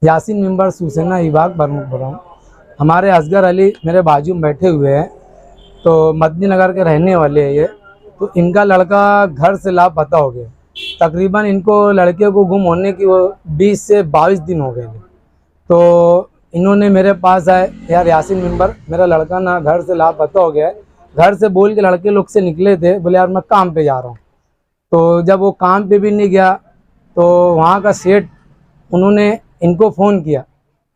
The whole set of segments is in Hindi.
यासीन मेंबर शिवसेना विभाग प्रमुख बोल रहा हूँ। हमारे असगर अली मेरे बाजू में बैठे हुए हैं, तो मदनी नगर के रहने वाले हैं ये। तो इनका लड़का घर से लापता हो गया। तकरीबन इनको लड़के को गुम होने की वो 20 से 22 दिन हो गए। तो इन्होंने मेरे पास आए, यार यासीन मेंबर मेरा लड़का ना घर से लापता हो गया है। घर से बोल के लड़के लोग से निकले थे, बोले यार मैं काम पे जा रहा हूँ। तो जब वो काम पे भी नहीं गया तो वहाँ का सेठ उन्होंने इनको फ़ोन किया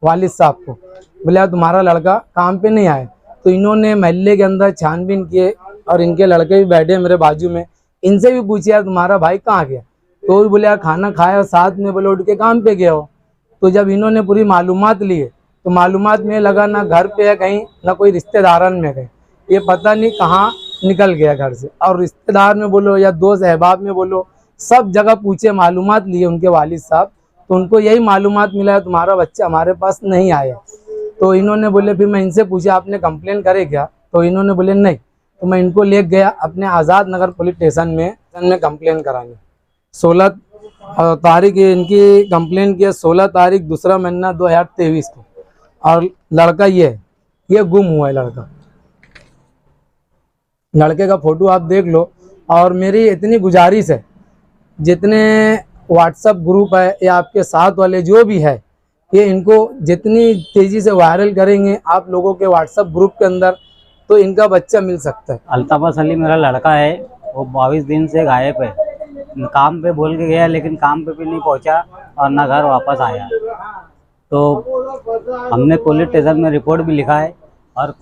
वालिद साहब को, बोले यार तुम्हारा लड़का काम पे नहीं आए। तो इन्होंने महल्ले के अंदर छानबीन किए और इनके लड़के भी बैठे मेरे बाजू में, इनसे भी पूछे यार तुम्हारा भाई कहाँ गया। तो भी बोले यार खाना खाया और साथ में बोले उठ के काम पे गया हो। तो जब इन्होंने पूरी मालूमात ली तो मालूमात में लगा ना घर पे है कहीं, ना कोई रिश्तेदारन में गए, ये पता नहीं कहाँ निकल गया घर से। और रिश्तेदार में बोलो या दोस्त अहबाब में बोलो, सब जगह पूछे, मालूमात लिए उनके वालिद साहब, तो उनको यही मालूमात मिला है तुम्हारा बच्चा हमारे पास नहीं आया। तो इन्होंने बोले, फिर मैं इनसे पूछा आपने कंप्लेन करे क्या, तो इन्होंने बोले नहीं। तो मैं इनको ले गया अपने आज़ाद नगर पुलिस स्टेशन में कंप्लेन कराने। 16 तारीख इनकी कंप्लेन किया, 16 तारीख दूसरा महीना 2023 को। और लड़का ये गुम हुआ है। लड़के का फोटो आप देख लो। और मेरी इतनी गुजारिश है, जितने व्हाट्सएप ग्रुप है या आपके साथ वाले जो भी है, ये इनको जितनी तेज़ी से वायरल करेंगे आप लोगों के व्हाट्सएप ग्रुप के अंदर, तो इनका बच्चा मिल सकता है। अल्ताफ अली मेरा लड़का है, वो 22 दिन से गायब है। काम पे बोल के गया लेकिन काम पे भी नहीं पहुंचा और ना घर वापस आया। तो हमने पुलिस स्टेशन में रिपोर्ट भी लिखा है और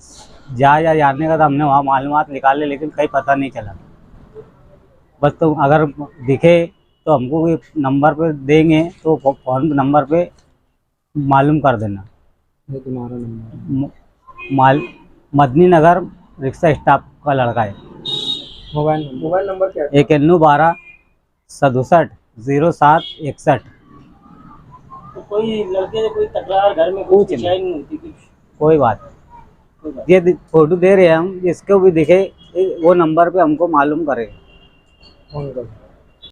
जाने का तो हमने वहाँ मालूमात निकाले, लेकिन कहीं पता नहीं चला। बस तो अगर दिखे तो हमको कोई नंबर पे देंगे तो फ़ोन नंबर पे मालूम कर देना। ये तुम्हारा नंबर मदनी नगर रिक्शा स्टाफ का लड़का है। मोबाइल नंबर क्या है? 9112 67 0761। तो कोई लड़के से कोई तकरार घर में कुछ नहीं होती कुछ? कोई बात। ये फोटो दे रहे हैं हम, जिसको भी दिखे वो नंबर पे हमको मालूम करे। फोन करो।